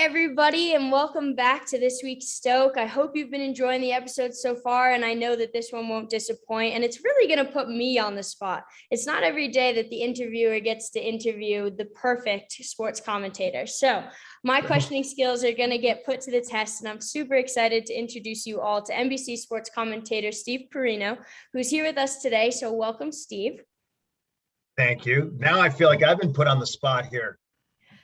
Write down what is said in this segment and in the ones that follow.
everybody, and welcome back to this week's Stoke. I hope you've been enjoying the episode so far, and I know that this one won't disappoint, and it's really going to put me on the spot. It's not every day that the interviewer gets to interview the perfect sports commentator. So my questioning skills are going to get put to the test, and I'm super excited to introduce you all to NBC sports commentator Steve Porino, who's here with us today. So welcome, Steve. Thank you. Now I feel like I've been put on the spot here.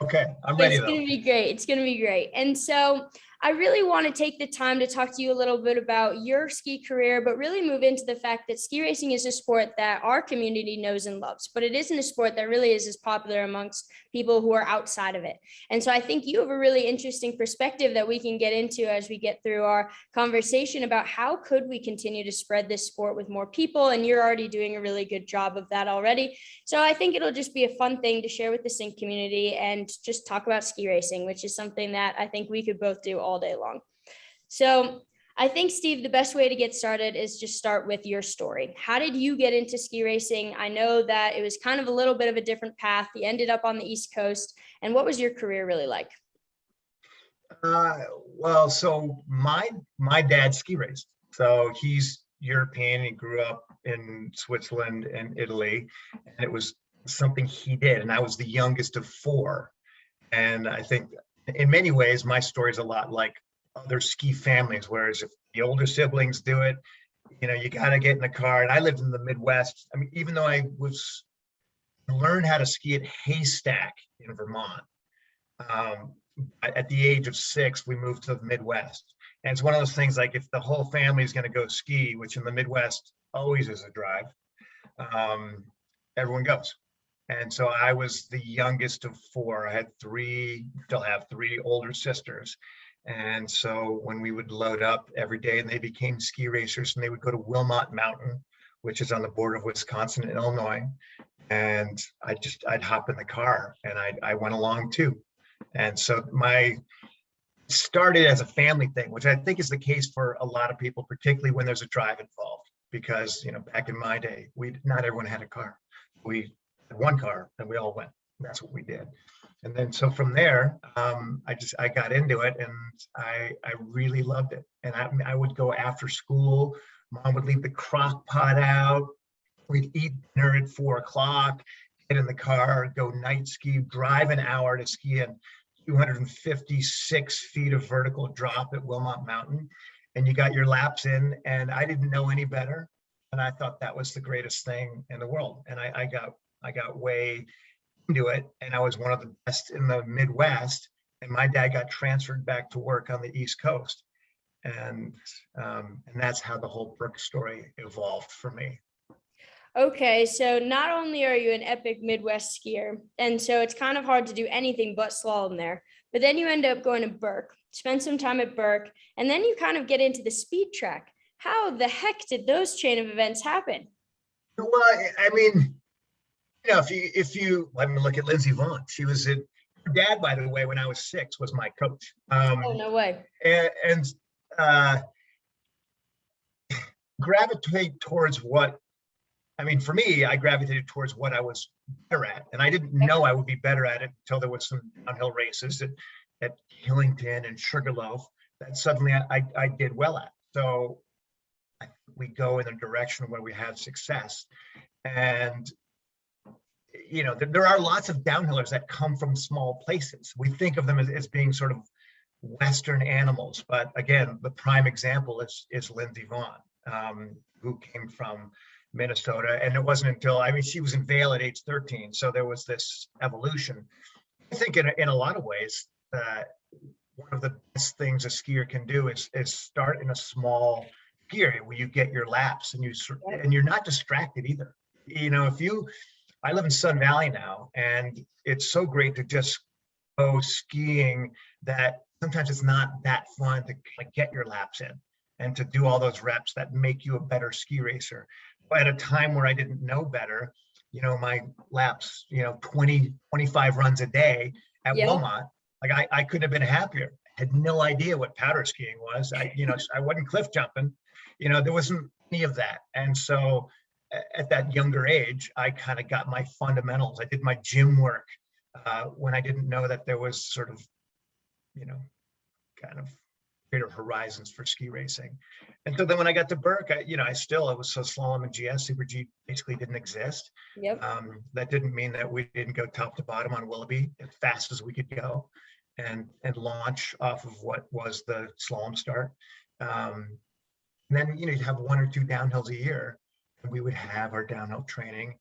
Okay, I'm ready. It's going to be great. It's going to be great. And so I really want to take the time to talk to you a little bit about your ski career, but really move into the fact that ski racing is a sport that our community knows and loves, but it isn't a sport that really is as popular amongst people who are outside of it. And so I think you have a really interesting perspective that we can get into as we get through our conversation about how could we continue to spread this sport with more people. And you're already doing a really good job of that already. So I think it'll just be a fun thing to share with the sync community and just talk about ski racing, which is something that I think we could both do all day long. So I think, Steve, the best way to get started is just start with your story. How did you get into ski racing? I know that it was kind of a little bit of a different path. You ended up on the East Coast. And what was your career really like? So my dad ski raced. So he's European. He grew up in Switzerland and Italy, and it was something he did. And I was the youngest of four. And I think in many ways, my story is a lot like other ski families, whereas if the older siblings do it, you got to get in the car. And I lived in the Midwest. I mean, even though I learned how to ski at Haystack in Vermont, at the age of 6, we moved to the Midwest. And it's one of those things like if the whole family is going to go ski, which in the Midwest always is a drive, everyone goes. And so I was the youngest of 4. I had still have 3 older sisters. And so when we would load up every day and they became ski racers and they would go to Wilmot Mountain, which is on the border of Wisconsin and Illinois. And I'd hop in the car and I went along too. And so started as a family thing, which I think is the case for a lot of people, particularly when there's a drive involved, because, back in my day, not everyone had a car. We had one car and we all went. That's what we did. And then so from there, I got into it and I really loved it. And I would go after school. Mom would leave the crock pot out. We'd eat dinner at 4:00, get in the car, go night ski, drive an hour to ski in 256 feet of vertical drop at Wilmot Mountain. And you got your laps in, and I didn't know any better. And I thought that was the greatest thing in the world. And I got way into it, and I was one of the best in the Midwest. And my dad got transferred back to work on the East Coast, and that's how the whole Burke story evolved for me. Okay, so not only are you an epic Midwest skier, and so it's kind of hard to do anything but slalom there, but then you end up going to Burke, spend some time at Burke, and then you kind of get into the speed track. How the heck did those chain of events happen? Well, I mean, if you let me look at Lindsey Vaughn. She was her dad, by the way, when I was 6, was my coach. Oh, no way. And gravitate towards for me, I gravitated towards what I was better at. And I didn't know I would be better at it until there was some downhill races at Killington and Sugarloaf that suddenly I did well at. So we go in a direction where we have success. And, there are lots of downhillers that come from small places. We think of them as being sort of Western animals. But again, the prime example is Lindsey Vaughn, who came from Minnesota. And it wasn't until, she was in Vail at age 13. So there was this evolution. I think in a lot of ways, one of the best things a skier can do is start in a small ski area where you get your laps and you're not distracted either. I live in Sun Valley now, and it's so great to just go skiing that sometimes it's not that fun to get your laps in and to do all those reps that make you a better ski racer. But at a time where I didn't know better, my laps, 20, 25 runs a day at Wilmot, I couldn't have been happier. I had no idea what powder skiing was. I wasn't cliff jumping, there wasn't any of that. And so at that younger age, I kind of got my fundamentals. I did my gym work when I didn't know that there was sort of, kind of greater horizons for ski racing. And so then when I got to Burke, it was so slalom and GS. Super G basically didn't exist. Yep. That didn't mean that we didn't go top to bottom on Willoughby as fast as we could go and launch off of what was the slalom start. Then, you'd have 1 or 2 downhills a year, and we would have our downhill training.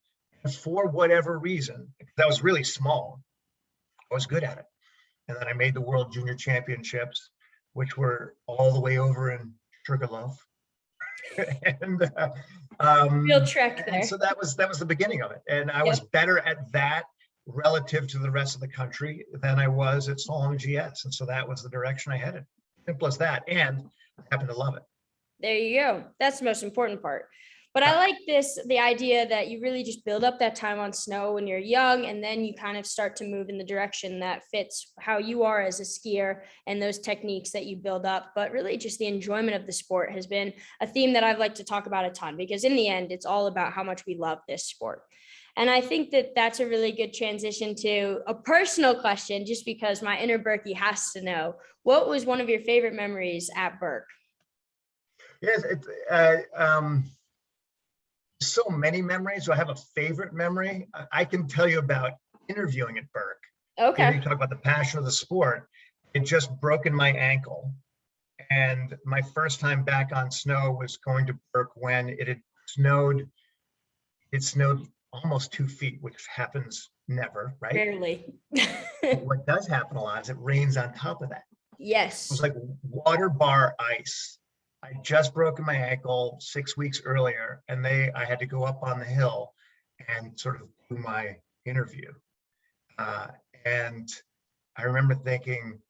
And for whatever reason, that was really small, I was good at it. And then I made the World Junior Championships, which were all the way over in Sugarloaf. And Real trek there. and so that was the beginning of it. And I was better at that relative to the rest of the country than I was at slalom and GS. And so that was the direction I headed. Simple as that. And I happen to love it. There you go. That's the most important part. But I like the idea that you really just build up that time on snow when you're young, and then you kind of start to move in the direction that fits how you are as a skier and those techniques that you build up. But really just the enjoyment of the sport has been a theme that I've liked to talk about a ton, because in the end, it's all about how much we love this sport. And I think that that's a really good transition to a personal question, just because my inner Berkey has to know, what was one of your favorite memories at Burke? Yes, it's so many memories. So I have a favorite memory. I can tell you about interviewing at Burke. Okay. You talk about the passion of the sport. It just broken my ankle. And my first time back on snow was going to Burke when it had snowed. It snowed almost 2 feet, which happens never, right? Rarely. What does happen a lot is it rains on top of that. Yes. It was like water bar ice. I just broken my ankle 6 weeks earlier, and I had to go up on the hill and sort of do my interview. And I remember thinking,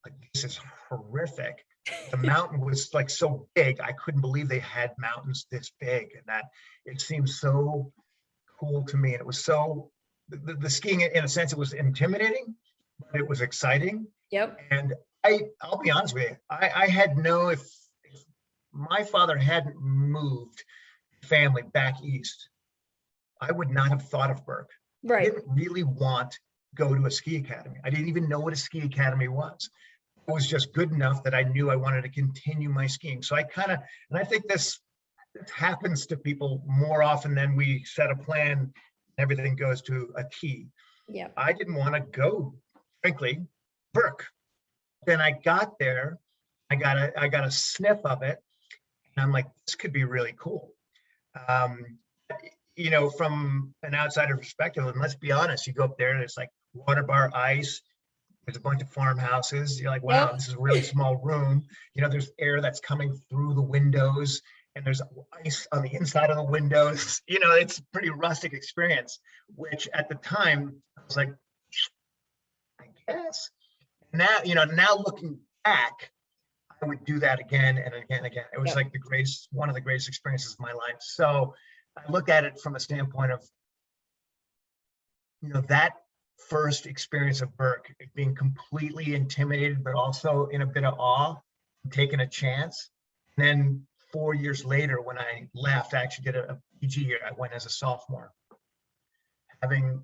like, this is horrific. The mountain was like so big, I couldn't believe they had mountains this big, and that it seemed so cool to me. And it was so, the skiing, in a sense, it was intimidating, but it was exciting. Yep. And I'll be honest with you, I had if my father hadn't moved family back east, I would not have thought of Burke. Right. I didn't really want to go to a ski academy. I didn't even know what a ski academy was. It was just good enough that I knew I wanted to continue my skiing. So and I think this happens to people more often than we set a plan and everything goes to a T. Yeah. I didn't want to go, frankly, Burke. Then I got there, I got a sniff of it, and I'm like, this could be really cool. From an outsider perspective, and let's be honest, you go up there and it's like water bar ice, there's a bunch of farmhouses. You're like, wow, this is a really small room. There's air that's coming through the windows, and there's ice on the inside of the windows. It's a pretty rustic experience, which at the time I was like, I guess. Now looking back, I would do that again and again and again. It was like one of the greatest experiences of my life. So I look at it from a standpoint of, that first experience of Burke, being completely intimidated, but also in a bit of awe, taking a chance. And then 4 years later, when I left, I actually did a PG year. I went as a sophomore, having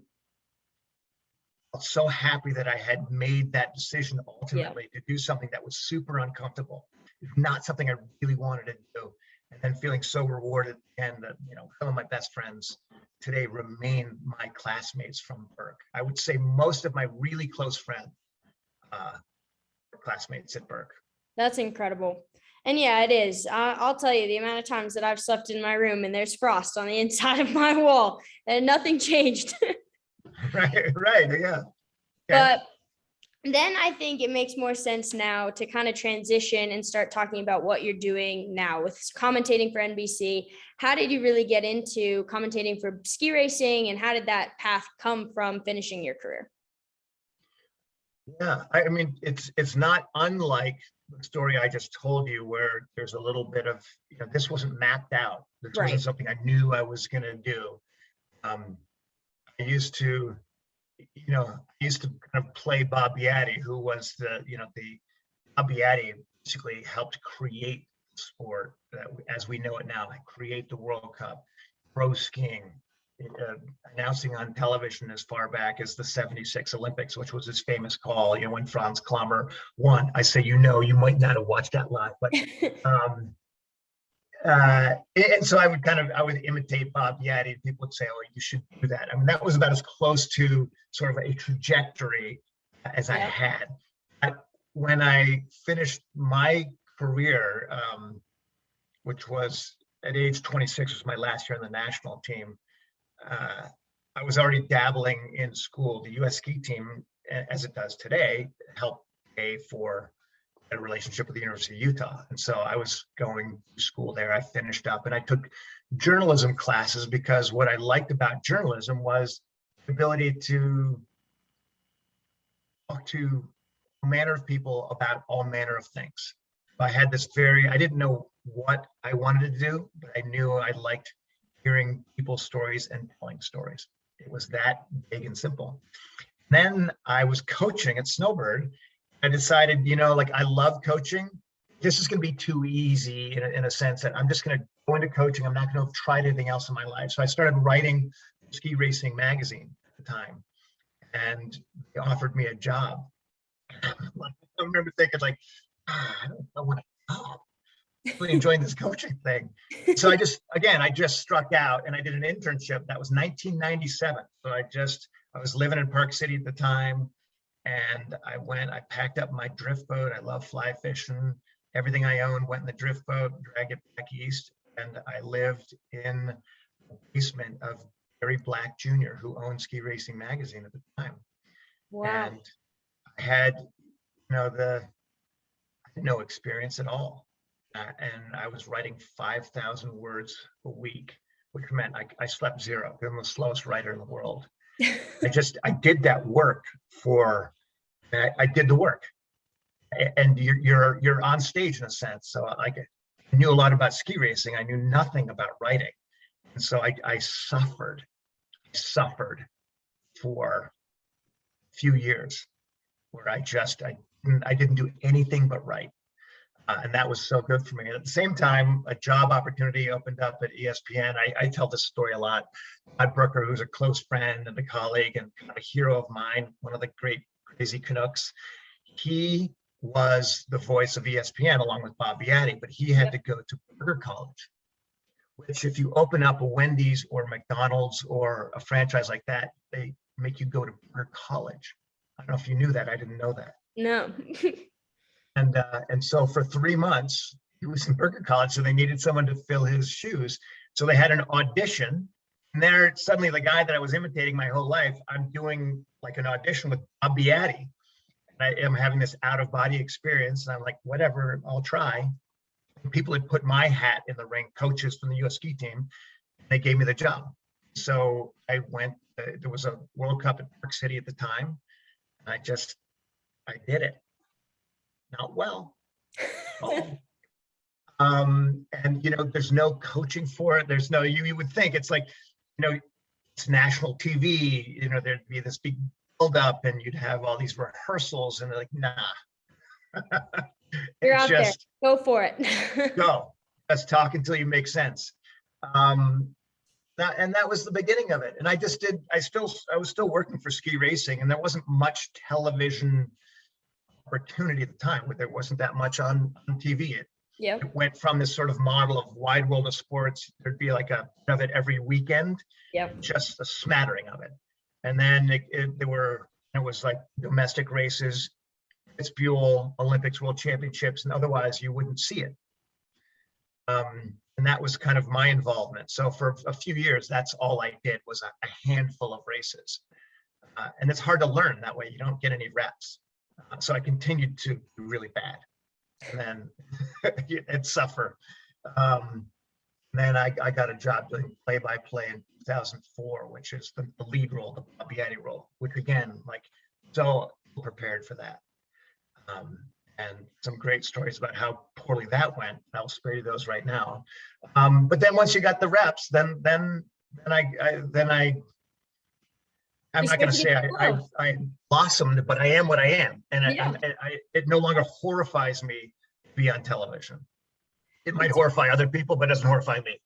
so happy that I had made that decision ultimately to do something that was super uncomfortable, not something I really wanted to do, and then feeling so rewarded. And some of my best friends today remain my classmates from Burke. I would say most of my really close friends are classmates at Burke. That's incredible. And yeah, it is. I'll tell you, the amount of times that I've slept in my room and there's frost on the inside of my wall and nothing changed. Right, yeah. But then I think it makes more sense now to kind of transition and start talking about what you're doing now with commentating for NBC. How did you really get into commentating for ski racing, and how did that path come from finishing your career? Yeah, I mean, it's not unlike the story I just told you, where there's a little bit of, this wasn't mapped out. This wasn't something I knew I was going to do. I used to kind of play Bob Yaddy, who was the Bob Yaddy basically helped create the sport that, as we know it now, create the World Cup, pro skiing, announcing on television as far back as the '76 Olympics, which was his famous call, when Franz Klammer won. I say, you might not have watched that live, but and so I would imitate Bob Yaddy. People would say, oh, you should do that. I mean, that was about as close to sort of a trajectory as I had. When I finished my career, which was at age 26, was my last year on the national team, I was already dabbling in school. The U.S. ski team, as it does today, helped pay for a relationship with the University of Utah. And so I was going to school there. I finished up and I took journalism classes because what I liked about journalism was the ability to talk to a manner of people about all manner of things. I had this I didn't know what I wanted to do, but I knew I liked hearing people's stories and telling stories. It was that big and simple. Then I was coaching at Snowbird. I decided, I love coaching. This is going to be too easy in a sense that I'm just going to go into coaching. I'm not going to have tried anything else in my life. So I started writing Ski Racing magazine at the time, and they offered me a job. I remember thinking I don't want a job. I'm really enjoying this coaching thing. So I just struck out and I did an internship. That was 1997. So I was living in Park City at the time. And I packed up my drift boat. I love fly fishing. Everything I owned went in the drift boat, dragged it back east. And I lived in the basement of Barry Black Jr., who owned Ski Racing magazine at the time. Wow. And I had, I had no experience at all. And I was writing 5,000 words a week, which meant I slept zero. I'm the slowest writer in the world. I did that work I did the work, and you're on stage in a sense. So I knew a lot about ski racing. I knew nothing about writing. And so I suffered for a few years where I didn't do anything but write. And that was so good for me. And at the same time, a job opportunity opened up at ESPN. I tell this story a lot. Burke, who's a close friend and a colleague and kind of a hero of mine, one of the great crazy Canucks, he was the voice of ESPN along with Bob Yaddy, but he had to go to Burke College, which if you open up a Wendy's or McDonald's or a franchise like that, they make you go to Burke College. I don't know if you knew that. I didn't know that. No. And so for 3 months, he was in Burke College, so they needed someone to fill his shoes. So they had an audition, and there suddenly the guy that I was imitating my whole life, I'm doing like an audition with Bob Yaddy, and I am having this out-of-body experience, and I'm like, whatever, I'll try. And people had put my hat in the ring, coaches from the U.S. ski team, and they gave me the job. So I went, there was a World Cup in Park City at the time, and I did it. Not well. And there's no coaching for it. There's no, you would think it's like, it's national TV, there'd be this big build up and you'd have all these rehearsals and they're like, nah. You're out there, go for it. Go, let's talk until you make sense. And that was the beginning of it. And I was still working for Ski Racing, and there wasn't much television opportunity at the time, where there wasn't that much on TV. It went from this sort of model of wide world of sports. There'd be like a of it every weekend, just a smattering of it. And then it was like domestic races, it's Buell, Olympics, World Championships, and otherwise you wouldn't see it. And that was kind of my involvement. So for a few years, that's all I did was a handful of races. And it's hard to learn that way. You don't get any reps. So I continued to do really bad and then and suffer. Then I got a job doing play-by-play in 2004, which is the lead role, the Bob Yaddy role, which again, so prepared for that. And some great stories about how poorly that went. I'll spare you those right now. But then once you got the reps, then I'm not going to say I blossomed, but I am what I am. And it no longer horrifies me to be on television. It might horrify other people, but it doesn't horrify me.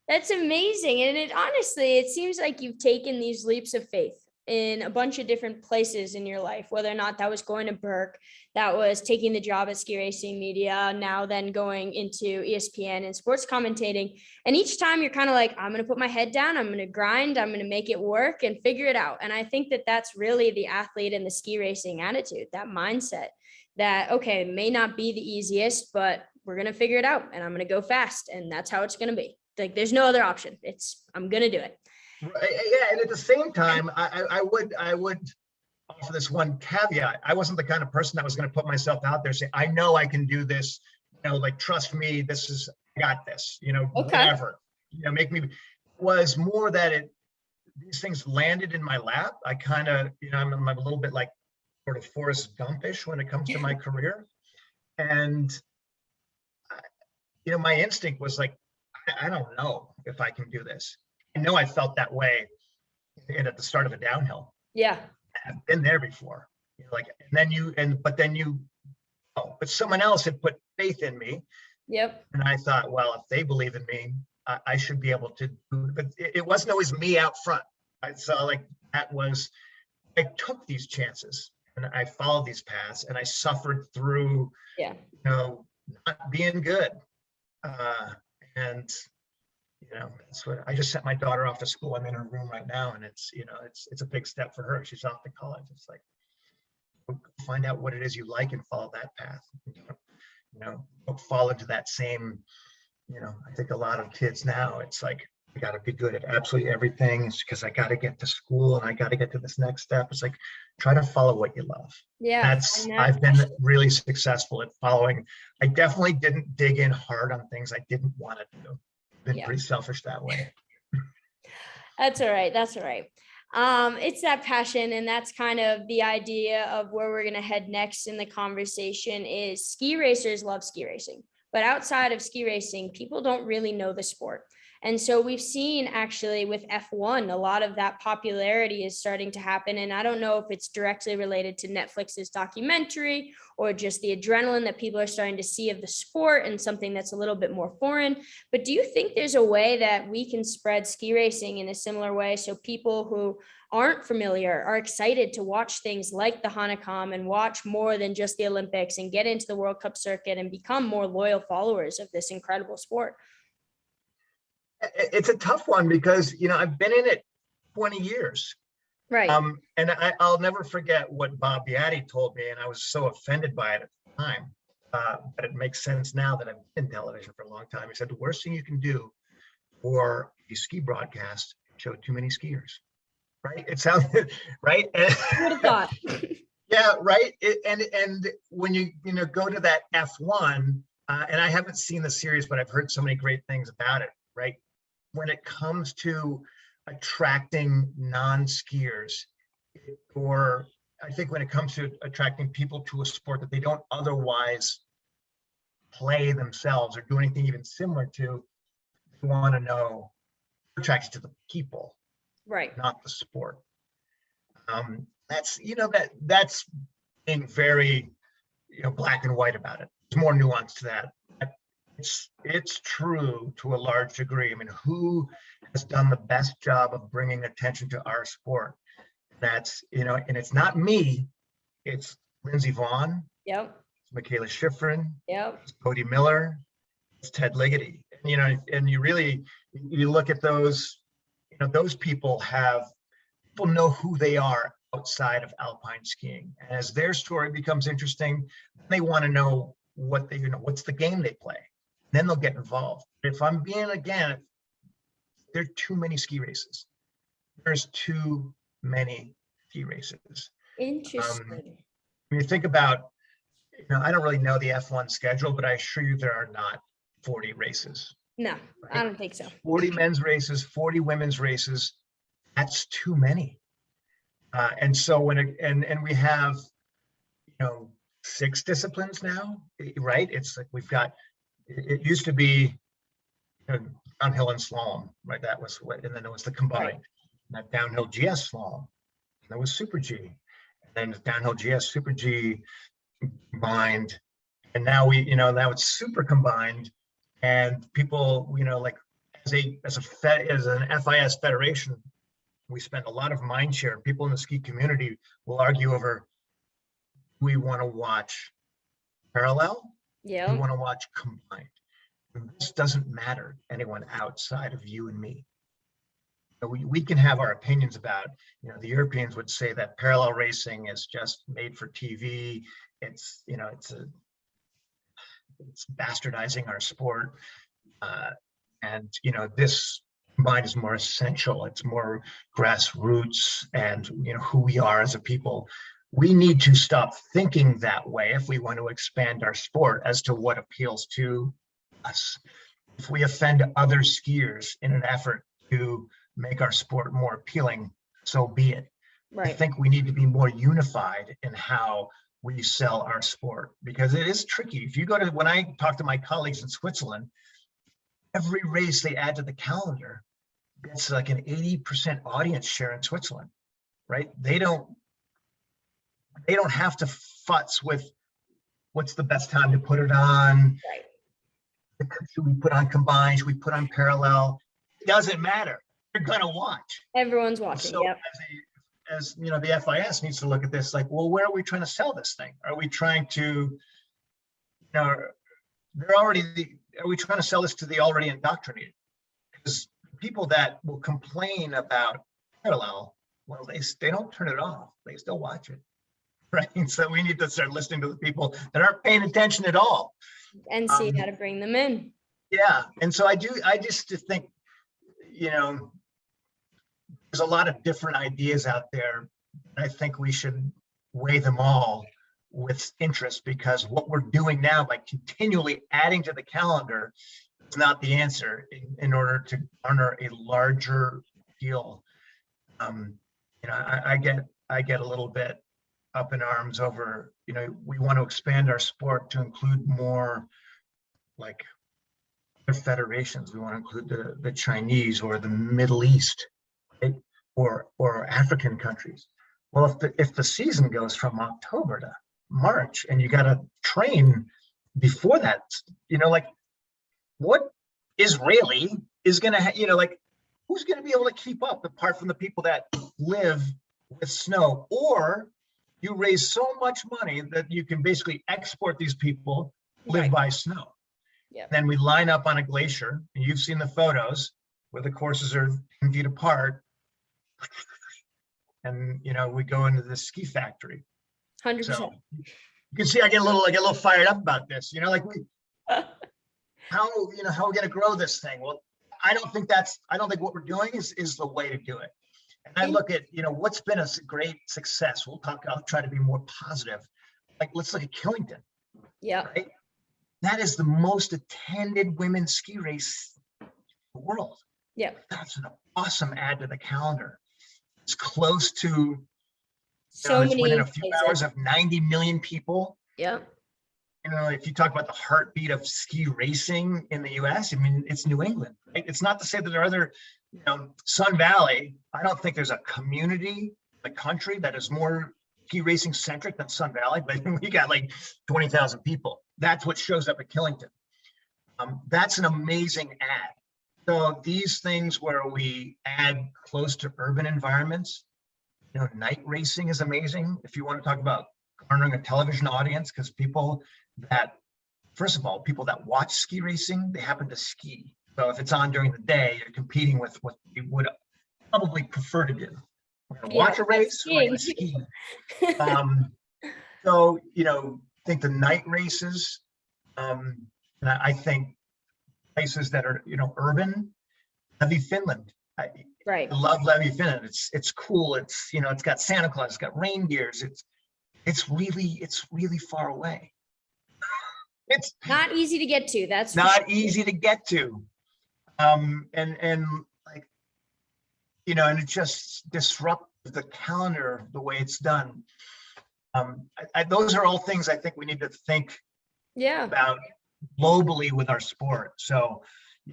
That's amazing. And it honestly, it seems like you've taken these leaps of faith in a bunch of different places in your life, whether or not that was going to Burke, that was taking the job at Ski Racing Media, now then going into ESPN and sports commentating. And each time you're kind of like, I'm going to put my head down, I'm going to grind, I'm going to make it work and figure it out. And I think that that's really the athlete and the ski racing attitude, that mindset that, okay, it may not be the easiest, but we're going to figure it out and I'm going to go fast. And that's how it's going to be. Like, there's no other option. I'm going to do it. Right, yeah, and at the same time, I would offer this one caveat. I wasn't the kind of person that was going to put myself out there, say, I know I can do this, like, trust me, I got this, whatever, make me, was more that these things landed in my lap. I kind of, I'm a little bit like sort of Forrest Gumpish when it comes to my career. And, my instinct was like, I don't know if I can do this. I know I felt that way at the start of a downhill. Yeah. I've been there before. But someone else had put faith in me. Yep. And I thought, well, if they believe in me, I should be able to do it. But it wasn't always me out front. I took these chances and I followed these paths and I suffered through, not being good. That's what I just sent my daughter off to school. I'm in her room right now, and it's a big step for her. She's off to college. It's like, find out what it is you like and follow that path. Don't fall into that same, I think a lot of kids now, it's like, I got to be good at absolutely everything because I got to get to school and I got to get to this next step. It's like, try to follow what you love. Yeah. I've been really successful at following. I definitely didn't dig in hard on things I didn't want to do. Been pretty selfish that way. That's all right. That's all right. It's that passion, and that's kind of the idea of where we're going to head next in the conversation. Is ski racers love ski racing, but outside of ski racing, people don't really know the sport. And so we've seen actually with F1, a lot of that popularity is starting to happen. And I don't know if it's directly related to Netflix's documentary or just the adrenaline that people are starting to see of the sport and something that's a little bit more foreign. But do you think there's a way that we can spread ski racing in a similar way so people who aren't familiar are excited to watch things like the Hahnenkamm and watch more than just the Olympics and get into the World Cup circuit and become more loyal followers of this incredible sport? It's a tough one because, I've been in it 20 years. Right. And I'll never forget what Bob Beatty told me, and I was so offended by it at the time. But it makes sense now that I've been in television for a long time. He said, the worst thing you can do for a ski broadcast, show too many skiers. Right? It sounds right. Who would have thought? Yeah, right. And when you go to that F1, and I haven't seen the series, but I've heard so many great things about it. Right. When it comes to attracting non-skiers, or I think when it comes to attracting people to a sport that they don't otherwise play themselves or do anything even similar to, you want to know, attracted to the people, right, not the sport. That's that's being very black and white about it. There's more nuance to that. It's true to a large degree. I mean, who has done the best job of bringing attention to our sport? That's, and it's not me, it's Lindsey Vonn. Yep. It's Michaela Schifrin. Yep. It's Cody Miller. It's Ted Ligety. And, and you look at those, those people know who they are outside of alpine skiing. And as their story becomes interesting, they want to know what's the game they play. Then they'll get involved. If I'm being, again, there are too many ski races. There's too many ski races. Interesting. When you think about, I don't really know the F1 schedule, but I assure you there are not 40 races. No, right? I don't think so. 40 men's races, 40 women's races. That's too many. And so when we have, 6 disciplines now, right? It's like we've got, it used to be downhill and slalom, right? That was what, and then there was the combined, right. That downhill GS slalom, and there was Super G, and then downhill GS, Super G combined, and now now it's super combined, and people, like as an FIS federation, we spend a lot of mind share. People in the ski community will argue over, we want to watch parallel, we want to watch combined. And this doesn't matter to anyone outside of you and me. We can have our opinions about, the Europeans would say that parallel racing is just made for TV. It's bastardizing our sport. And this combined is more essential. It's more grassroots and who we are as a people. We need to stop thinking that way if we want to expand our sport as to what appeals to us. If we offend other skiers in an effort to make our sport more appealing, so be it. Right. I think we need to be more unified in how we sell our sport, because it is tricky. If you go to, when I talk to my colleagues in Switzerland, every race they add to the calendar gets like an 80% audience share in Switzerland, right? They don't have to futz with what's the best time to put it on. Right. Should we put on combined? Should we put on parallel? It doesn't matter. They're gonna watch. Everyone's watching. So as the FIS needs to look at this like, well, where are we trying to sell this thing? Are we trying to, are we trying to sell this to the already indoctrinated? Because people that will complain about parallel, well, they don't turn it off. They still watch it, right? So we need to start listening to the people that aren't paying attention at all. And see how to bring them in. Yeah, and so I just think, there's a lot of different ideas out there. I think we should weigh them all with interest, because what we're doing now by continually adding to the calendar is not the answer in order to garner a larger appeal. I get a little bit up in arms over, we want to expand our sport to include more like other federations. We want to include the Chinese or the Middle East, right? or African countries. Well, if the season goes from October to March and you got to train before that, like what Israeli is going to, who's going to be able to keep up apart from the people that live with snow? Or you raise so much money that you can basically export these people live by snow. Yeah. Then we line up on a glacier, and you've seen the photos where the courses are 10 feet apart. And we go into the ski factory. 100%. So you can see I get a little fired up about this. How are we going to grow this thing? Well, I don't think what we're doing is the way to do it. And I look at what's been a great success. I'll try to be more positive. Like, let's look at Killington. Yeah. Right? That is the most attended women's ski race in the world. Yeah. That's an awesome add to the calendar. It's close to so many within a few hours of 90 million people. Yeah. If you talk about the heartbeat of ski racing in the US, it's New England. Right? It's not to say that there are other, Sun Valley. I don't think there's a community in the country that is more ski racing centric than Sun Valley, but we got like 20,000 people. That's what shows up at Killington. That's an amazing ad. So these things where we add close to urban environments, night racing is amazing. If you want to talk about garnering a television audience, because people that watch ski racing, they happen to ski. So if it's on during the day, you're competing with what you would probably prefer to do. We're going to watch a race, we're going to ski. So, I think the night races, and I think places that are, urban, Levy, Finland. I love Levy, Finland. It's cool. It's, it's got Santa Claus, it's got reindeers. It's really far away. It's not easy to get to. That's not easy to get to. And like, and it just disrupts the calendar the way it's done. Those are all things I think we need to think about globally with our sport. So,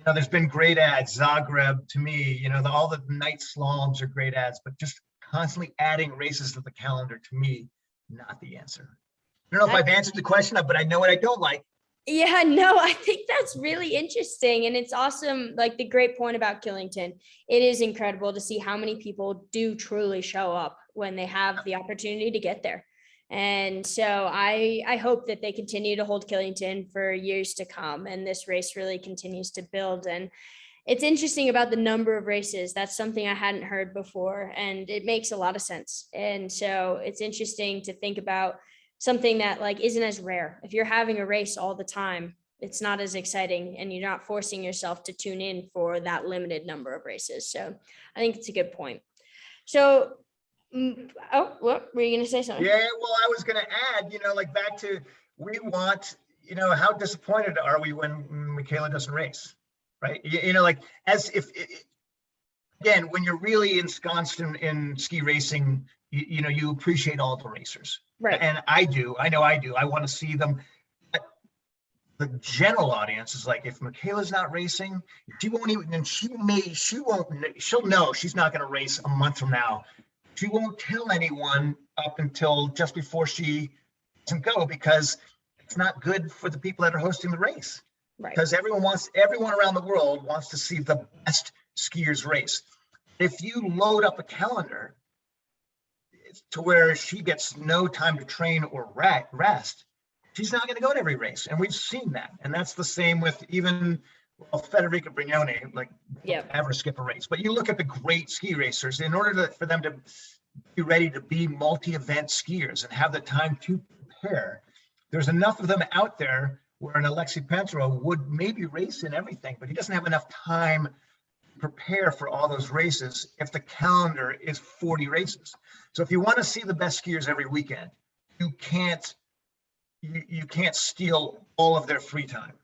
there's been great ads. Zagreb, to me, all the night slaloms are great ads, but just constantly adding races to the calendar, to me, not the answer. I don't know if I've answered the question, but I know what I don't like. Yeah, no, I think that's really interesting. And it's awesome. Like the great point about Killington, it is incredible to see how many people do truly show up when they have the opportunity to get there. And so I hope that they continue to hold Killington for years to come and this race really continues to build. And it's interesting about the number of races. That's something I hadn't heard before, and it makes a lot of sense. And so it's interesting to think about something that like isn't as rare. If you're having a race all the time, it's not as exciting, and you're not forcing yourself to tune in for that limited number of races. So I think it's a good point. So, oh, what were you going to say something? Yeah, well, I was going to add, like back to we want, how disappointed are we when Michaela doesn't race, right? Like as if, again, when you're really ensconced in ski racing, you appreciate all the racers. Right. And I do. I know I do. I want to see them. But the general audience is like, if Michaela's not racing, she won't even, and she'll know she's not going to race a month from now. She won't tell anyone up until just before she doesn't go, because it's not good for the people that are hosting the race. Right. Because everyone around the world wants to see the best skiers race. If you load up a calendar to where she gets no time to train or rest, she's not going to go to every race. And we've seen that. And that's the same with even Federica Brignone, like ever skip a race. But you look at the great ski racers, in order for them to be ready to be multi-event skiers and have the time to prepare, there's enough of them out there where an Alexei Pantero would maybe race in everything, but he doesn't have enough time to prepare for all those races if the calendar is 40 races. So if you want to see the best skiers every weekend, you can't steal all of their free time.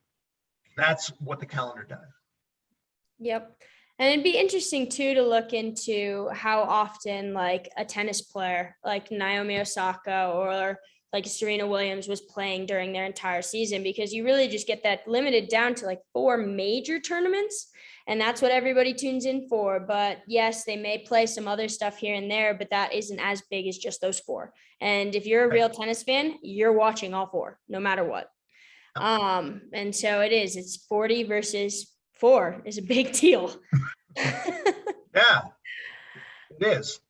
That's what the calendar does. Yep. And it'd be interesting too to look into how often like a tennis player like Naomi Osaka or like Serena Williams was playing during their entire season, because you really just get that limited down to like 4 major tournaments. And that's what everybody tunes in for. But yes, they may play some other stuff here and there, but that isn't as big as just those 4. And if you're a real tennis fan, you're watching all 4, no matter what. And so it's 40 versus 4 is a big deal. Yeah, it is.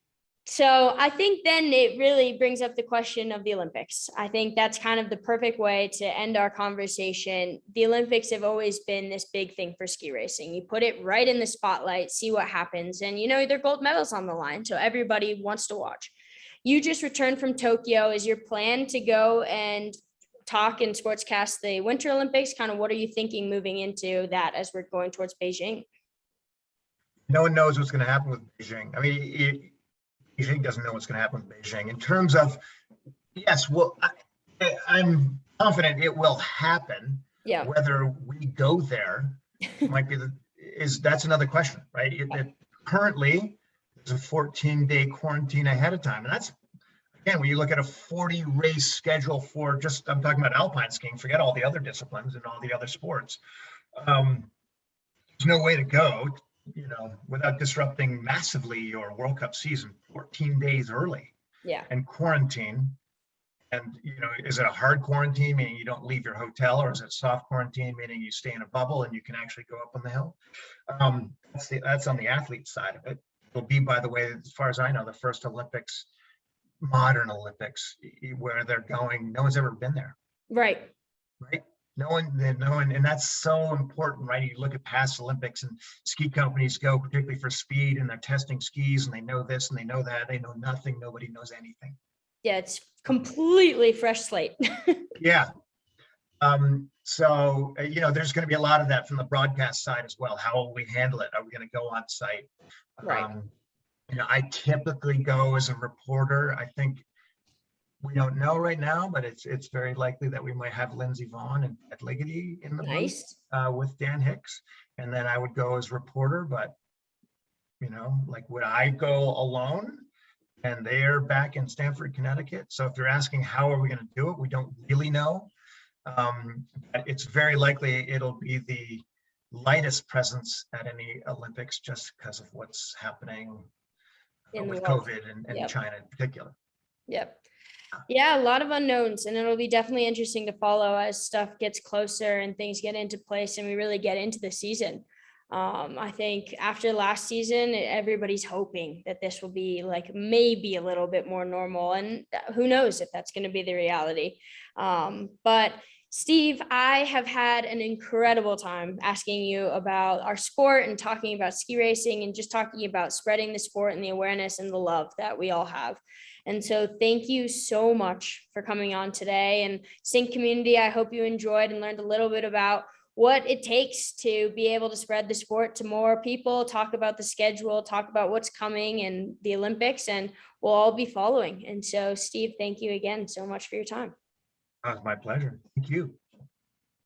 So I think then it really brings up the question of the Olympics. I think that's kind of the perfect way to end our conversation. The Olympics have always been this big thing for ski racing. You put it right in the spotlight, see what happens. And, they're gold medals on the line, so everybody wants to watch. You just returned from Tokyo. Is your plan to go and talk and sportscast the Winter Olympics? Kind of what are you thinking moving into that as we're going towards Beijing? No one knows what's going to happen with Beijing. I mean, Beijing doesn't know what's going to happen with Beijing. In terms of, yes, well, I'm confident it will happen. Yeah. Whether we go there might be that's another question, right? Currently, there's a 14-day quarantine ahead of time, and that's, again, when you look at a 40 race schedule for I'm talking about alpine skiing, forget all the other disciplines and all the other sports. There's no way to go, without disrupting massively your World Cup season 14 days early. Yeah. And quarantine. And, is it a hard quarantine, meaning you don't leave your hotel, or is it soft quarantine, meaning you stay in a bubble and you can actually go up on the hill? That's on the athlete side of it. It'll be, by the way, as far as I know, the first Olympics, modern Olympics, where they're going. No one's ever been there. Right. No one, and that's so important, right? You look at past Olympics, and ski companies go, particularly for speed, and they're testing skis, and they know this and they know that. They know nothing. Nobody knows anything. Yeah, it's completely fresh slate. Yeah. So, there's going to be a lot of that from the broadcast side as well. How will we handle it? Are we going to go on site? Right. I typically go as a reporter. I think we don't know right now, but it's very likely that we might have Lindsey Vonn and Ed Ligety in the booth with Dan Hicks, and then I would go as reporter. But would I go alone? And they're back in Stamford, Connecticut. So if you're asking how are we going to do it, we don't really know. It's very likely it'll be the lightest presence at any Olympics, just because of what's happening with COVID and China in particular. Yep. Yeah, a lot of unknowns, and it'll be definitely interesting to follow as stuff gets closer and things get into place and we really get into the season. I think after last season, everybody's hoping that this will be like maybe a little bit more normal, and who knows if that's going to be the reality. But Steve, I have had an incredible time asking you about our sport and talking about ski racing and just talking about spreading the sport and the awareness and the love that we all have. And so thank you so much for coming on today. And Sync community, I hope you enjoyed and learned a little bit about what it takes to be able to spread the sport to more people, talk about the schedule, talk about what's coming and the Olympics, and we'll all be following. And so, Steve, thank you again so much for your time. My pleasure. Thank you.